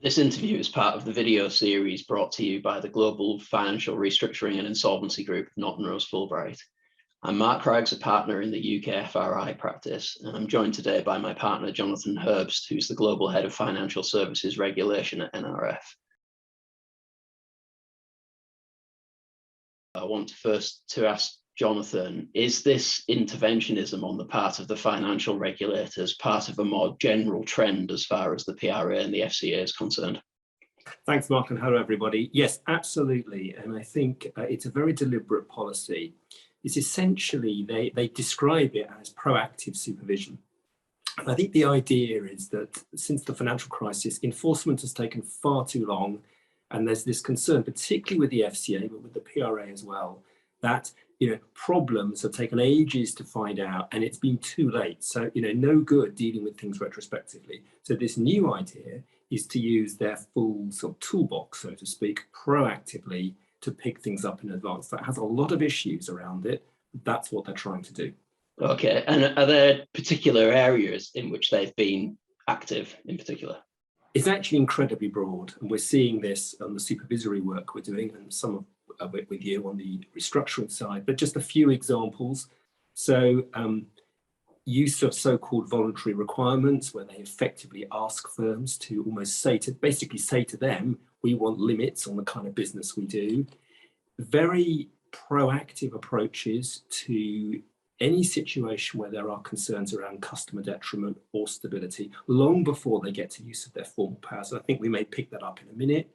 This interview is part of the video series brought to you by the Global Financial Restructuring and Insolvency Group of Norton Fulbright. I'm Mark Craggs, a partner in the UK FRI practice, and I'm joined today by my partner, Jonathan Herbst, who's the Global Head of Financial Services Regulation at NRF. I want first to ask Jonathan, is this interventionism on the part of the financial regulators part of a more general trend as far as the PRA and the FCA is concerned? Thanks, Mark, and hello, everybody. Yes, absolutely. And I think it's a very deliberate policy. It's essentially, they describe it as proactive supervision. And I think the idea is that since the financial crisis, enforcement has taken far too long. And there's this concern, particularly with the FCA, but with the PRA as well, that problems have taken ages to find out and it's been too late. So, no good dealing with things retrospectively. So this new idea is to use their full sort of toolbox, so to speak, proactively to pick things up in advance. That has a lot of issues around it. That's what they're trying to do. Okay, and are there particular areas in which they've been active in particular? It's actually incredibly broad, and we're seeing this on the supervisory work we're doing, and some of it with you on the restructuring side, but just a few examples. So use of so-called voluntary requirements, where they effectively ask firms to almost basically say to them, we want limits on the kind of business we do. Very proactive approaches to any situation where there are concerns around customer detriment or stability, long before they get to use of their formal powers. I think we may pick that up in a minute.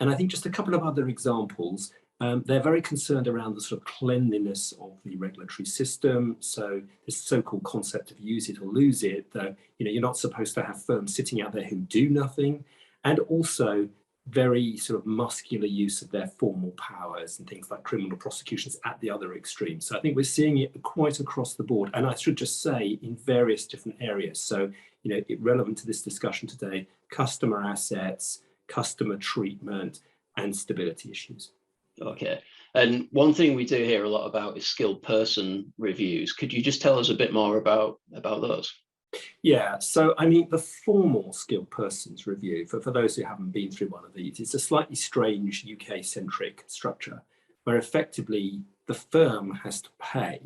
And I think just a couple of other examples. They're very concerned around the sort of cleanliness of the regulatory system. So this so-called concept of use it or lose it, though, you're not supposed to have firms sitting out there who do nothing. And also very sort of muscular use of their formal powers and things like criminal prosecutions at the other extreme. So I think we're seeing it quite across the board. And I should just say in various different areas. So, relevant to this discussion today, customer assets, customer treatment, and stability issues. Okay, and one thing we do hear a lot about is skilled person reviews. Could you just tell us a bit more about those? Yeah, so I mean, the formal skilled persons review, for those who haven't been through one of these, it's a slightly strange UK-centric structure where effectively the firm has to pay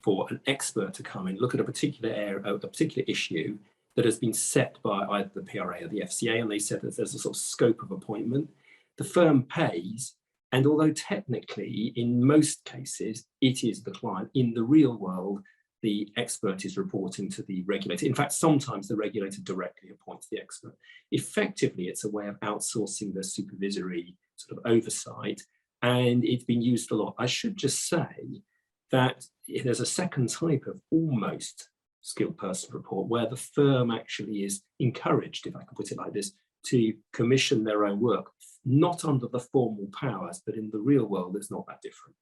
for an expert to come and look at a particular area, a particular issue that has been set by either the PRA or the FCA, and they said that there's a sort of scope of appointment. The firm pays, and although technically, in most cases, it is the client, in the real world, the expert is reporting to the regulator. In fact, sometimes the regulator directly appoints the expert. Effectively, it's a way of outsourcing the supervisory sort of oversight, and it's been used a lot. I should just say that there's a second type of almost skilled person report where the firm actually is encouraged, if I can put it like this, to commission their own work, not under the formal powers, but in the real world, it's not that different.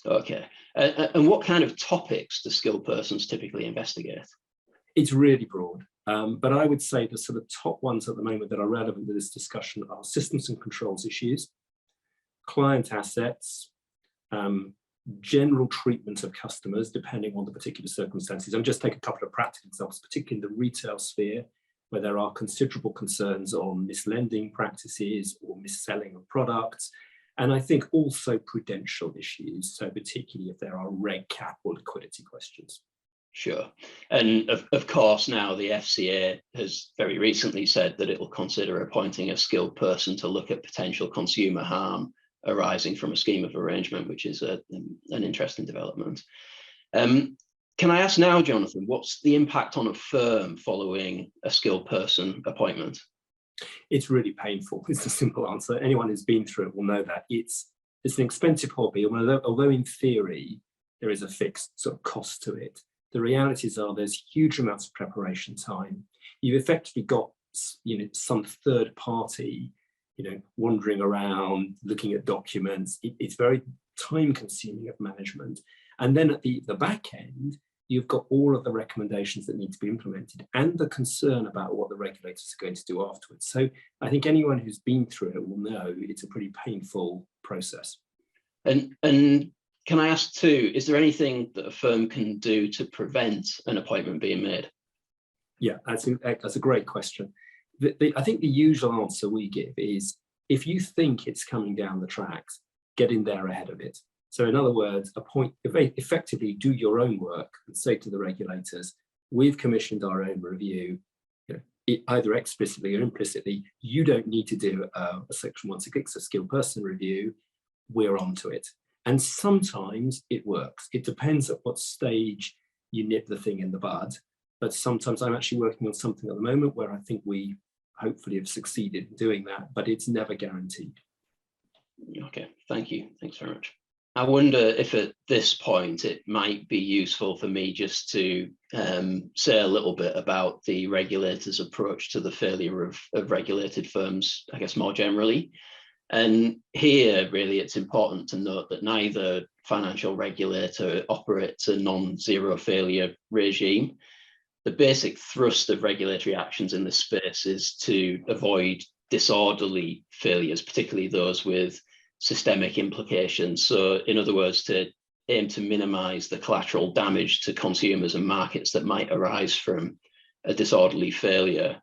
Okay, and what kind of topics do skilled persons typically investigate? It's really broad, but I would say the sort of top ones at the moment that are relevant to this discussion are systems and controls issues, client assets, general treatment of customers, depending on the particular circumstances. I'll just take a couple of practical examples, particularly in the retail sphere, where there are considerable concerns on mislending practices or mis-selling of products. And I think also prudential issues, so particularly if there are reg cap or liquidity questions. Sure. And of course, now the FCA has very recently said that it will consider appointing a skilled person to look at potential consumer harm arising from a scheme of arrangement, which is an interesting development. Can I ask now, Jonathan, what's the impact on a firm following a skilled person appointment? It's really painful. It's a simple answer. Anyone who's been through it will know that it's an expensive hobby. Although in theory there is a fixed sort of cost to it, the realities are there's huge amounts of preparation time. You've effectively got some third party wandering around looking at documents. It's very time consuming of management, and then at the back end you've got all of the recommendations that need to be implemented and the concern about what the regulators are going to do afterwards. So I think anyone who's been through it will know it's a pretty painful process. And can I ask too, is there anything that a firm can do to prevent an appointment being made? Yeah, that's a great question. I think the usual answer we give is, if you think it's coming down the tracks, get in there ahead of it. So in other words, effectively do your own work and say to the regulators, we've commissioned our own review, either explicitly or implicitly, you don't need to do a Section 166, a skilled person review, we're onto it. And sometimes it works. It depends at what stage you nip the thing in the bud. But sometimes I'm actually working on something at the moment where I think we hopefully have succeeded in doing that, but it's never guaranteed. Okay, thank you. Thanks very much. I wonder if at this point it might be useful for me just to say a little bit about the regulators' approach to the failure of regulated firms, I guess more generally. And here, really, it's important to note that neither financial regulator operates a non-zero failure regime. The basic thrust of regulatory actions in this space is to avoid disorderly failures, particularly those with systemic implications. So in other words, to aim to minimize the collateral damage to consumers and markets that might arise from a disorderly failure.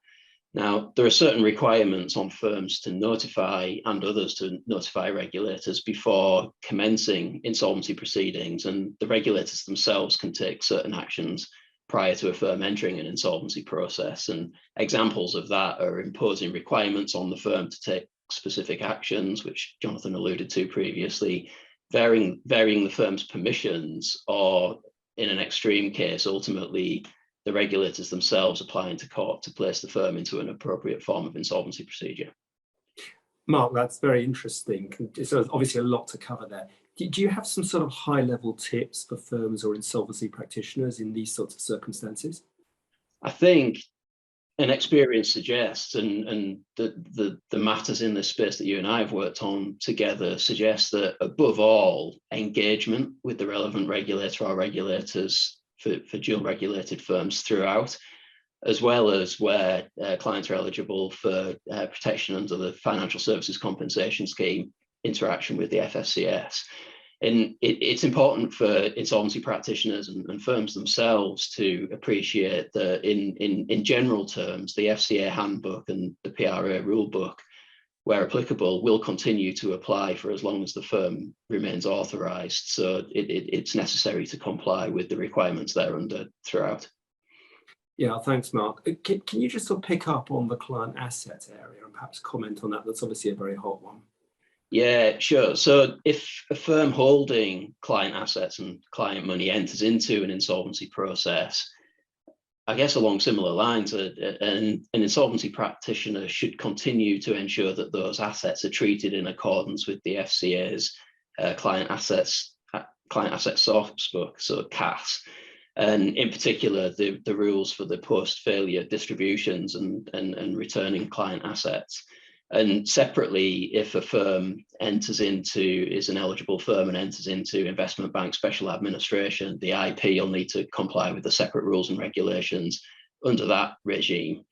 Now, there are certain requirements on firms to notify and others to notify regulators before commencing insolvency proceedings, and the regulators themselves can take certain actions prior to a firm entering an insolvency process. And examples of that are imposing requirements on the firm to take specific actions, which Jonathan alluded to previously, varying the firm's permissions, or in an extreme case, ultimately, the regulators themselves applying to court to place the firm into an appropriate form of insolvency procedure. Mark, that's very interesting. So there's obviously a lot to cover there. Do you have some sort of high-level tips for firms or insolvency practitioners in these sorts of circumstances? I think an experience suggests, and the matters in this space that you and I have worked on together suggest that, above all, engagement with the relevant regulator or regulators for dual regulated firms throughout, as well as where clients are eligible for protection under the Financial Services Compensation Scheme, interaction with the FCAs. And it's important for insolvency practitioners and firms themselves to appreciate that in general terms, the FCA handbook and the PRA rulebook, where applicable, will continue to apply for as long as the firm remains authorised. So it's necessary to comply with the requirements thereunder throughout. Yeah, thanks, Mark. Can you just sort of pick up on the client asset area and perhaps comment on that? That's obviously a very hot one. Yeah, sure. So if a firm holding client assets and client money enters into an insolvency process, I guess along similar lines, an insolvency practitioner should continue to ensure that those assets are treated in accordance with the FCA's client asset source book, so CAS, and in particular the rules for the post-failure distributions and returning client assets. And separately, if a firm is an eligible firm and enters into investment bank special administration, the IP will need to comply with the separate rules and regulations under that regime.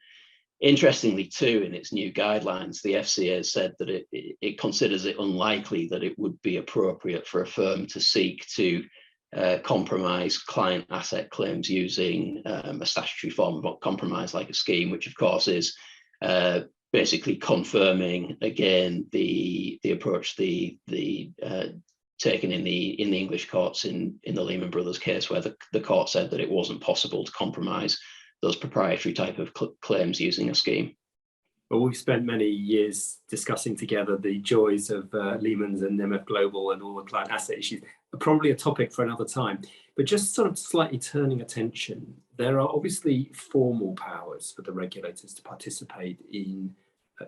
Interestingly, too, in its new guidelines, the FCA has said that it considers it unlikely that it would be appropriate for a firm to seek to compromise client asset claims using a statutory form of compromise like a scheme, which of course is basically confirming again the approach taken in the English courts in the Lehman Brothers case, where the court said that it wasn't possible to compromise those proprietary type of claims using a scheme. Well, we've spent many years discussing together the joys of Lehman's and MF Global and all the client asset issues. Probably a topic for another time, but just sort of slightly turning attention, there are obviously formal powers for the regulators to participate in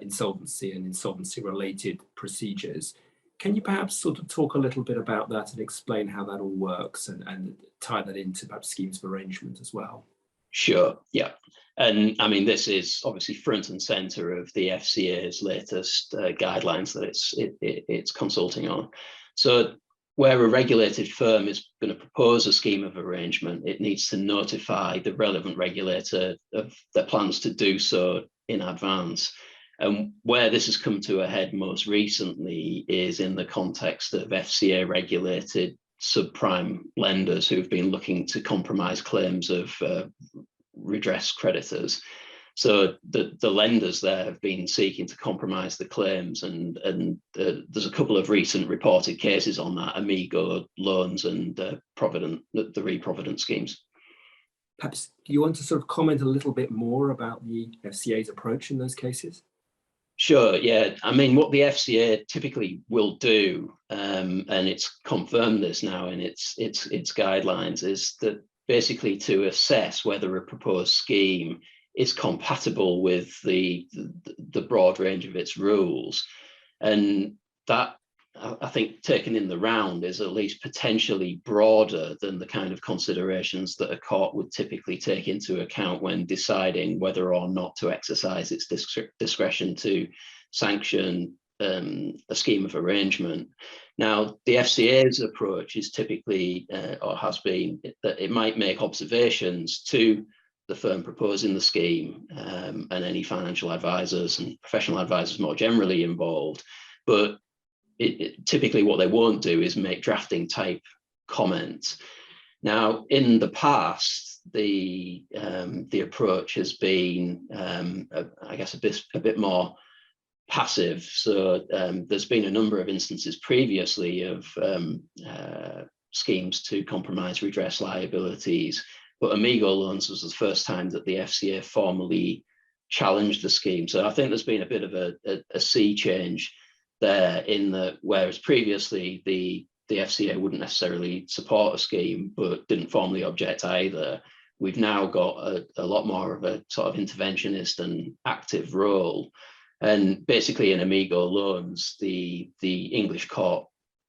insolvency and insolvency related procedures. Can you perhaps sort of talk a little bit about that and explain how that all works and tie that into perhaps schemes of arrangement as well? Sure, yeah. And I mean, this is obviously front and center of the FCA's latest guidelines that it's consulting on. So where a regulated firm is going to propose a scheme of arrangement, it needs to notify the relevant regulator of their plans to do so in advance. And where this has come to a head most recently is in the context of FCA regulated subprime lenders who've been looking to compromise claims of redress creditors. So the lenders there have been seeking to compromise the claims, and there's a couple of recent reported cases on that, Amigo loans and Provident, the re-Provident schemes. Perhaps do you want to sort of comment a little bit more about the FCA's approach in those cases? Sure, yeah. I mean, what the FCA typically will do, and it's confirmed this now in its guidelines, is that basically to assess whether a proposed scheme is compatible with the broad range of its rules. And that, I think, taken in the round, is at least potentially broader than the kind of considerations that a court would typically take into account when deciding whether or not to exercise its discretion to sanction a scheme of arrangement. Now, the FCA's approach is typically, or has been, that it might make observations to the firm proposing the scheme and any financial advisors and professional advisors more generally involved, but typically what they won't do is make drafting type comments. Now, in the past, the approach has been, I guess, a bit more passive. So there's been a number of instances previously of schemes to compromise redress liabilities, but Amigo loans was the first time that the FCA formally challenged the scheme. So I think there's been a bit of a sea change there, in that whereas previously the FCA wouldn't necessarily support a scheme but didn't formally object either, we've now got a lot more of a sort of interventionist and active role. And basically in Amigo loans, the English court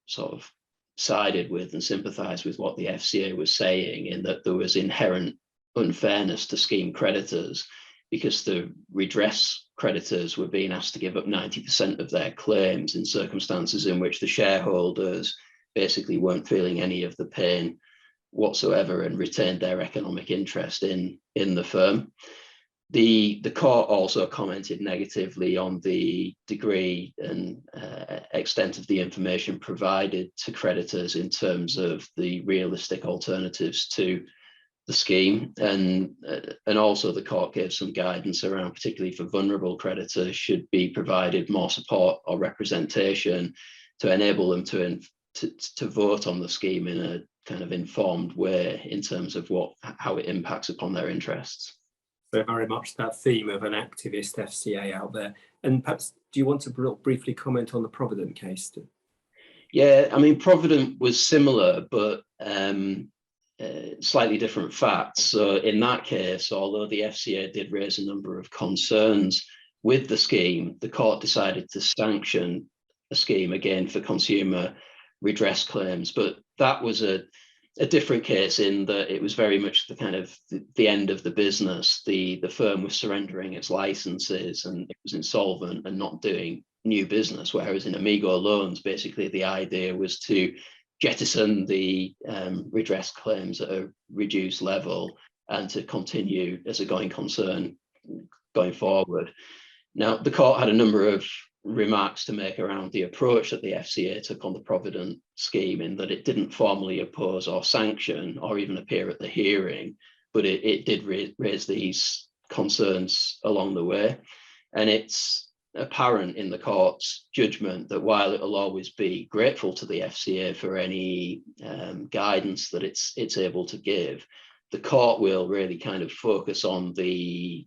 sort of sided with and sympathized with what the FCA was saying, in that there was inherent unfairness to scheme creditors, because the redress creditors were being asked to give up 90% of their claims in circumstances in which the shareholders basically weren't feeling any of the pain whatsoever and retained their economic interest in the firm. The court also commented negatively on the degree and extent of the information provided to creditors in terms of the realistic alternatives to the scheme, and also the court gave some guidance around, particularly for vulnerable creditors, should be provided more support or representation to enable them to vote on the scheme in a kind of informed way in terms of how it impacts upon their interests. So very much that theme of an activist FCA out there. And perhaps, do you want to briefly comment on the Provident case too? Yeah, I mean, Provident was similar, but slightly different facts. So in that case, although the FCA did raise a number of concerns with the scheme, the court decided to sanction a scheme again for consumer redress claims. But that was a different case, in that it was very much the kind of the end of the business. The firm was surrendering its licenses and it was insolvent and not doing new business, whereas in Amigo loans, basically the idea was to jettison the redress claims at a reduced level and to continue as a going concern going forward. Now, the court had a number of remarks to make around the approach that the FCA took on the Provident scheme, in that it didn't formally oppose or sanction or even appear at the hearing, but it did raise these concerns along the way. And it's apparent in the court's judgment that while it will always be grateful to the FCA for any guidance that it's able to give, the court will really kind of focus on the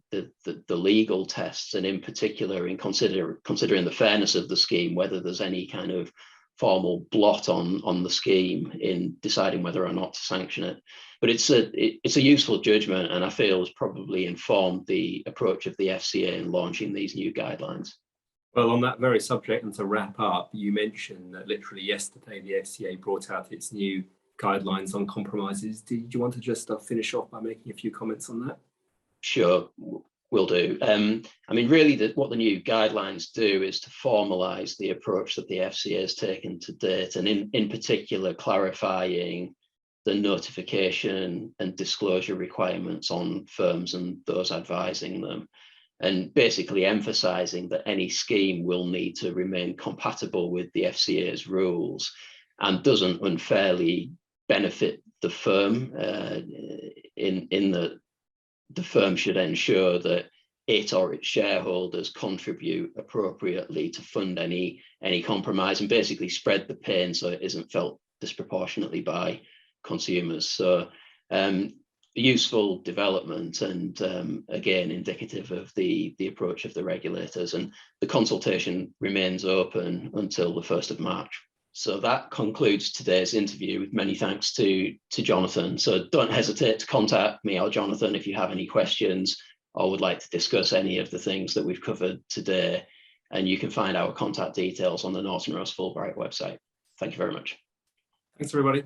legal tests, and in particular in considering the fairness of the scheme, whether there's any kind of formal blot on the scheme in deciding whether or not to sanction it. But it's a useful judgment, and I feel has probably informed the approach of the FCA in launching these new guidelines. Well, on that very subject, and to wrap up, you mentioned that literally yesterday the FCA brought out its new guidelines on compromises. Did you want to just finish off by making a few comments on that? Sure, will do. I mean, really, what the new guidelines do is to formalise the approach that the FCA has taken to date, and in particular clarifying the notification and disclosure requirements on firms and those advising them, and basically emphasising that any scheme will need to remain compatible with the FCA's rules and doesn't unfairly benefit the firm, in that the firm should ensure that it or its shareholders contribute appropriately to fund any compromise, and basically spread the pain so it isn't felt disproportionately by consumers. So useful development, and again indicative of the approach of the regulators, and the consultation remains open until the 1st of March. So that concludes today's interview, with many thanks to Jonathan. So don't hesitate to contact me or Jonathan if you have any questions or would like to discuss any of the things that we've covered today. And you can find our contact details on the Norton Rose Fulbright website. Thank you very much. Thanks, everybody.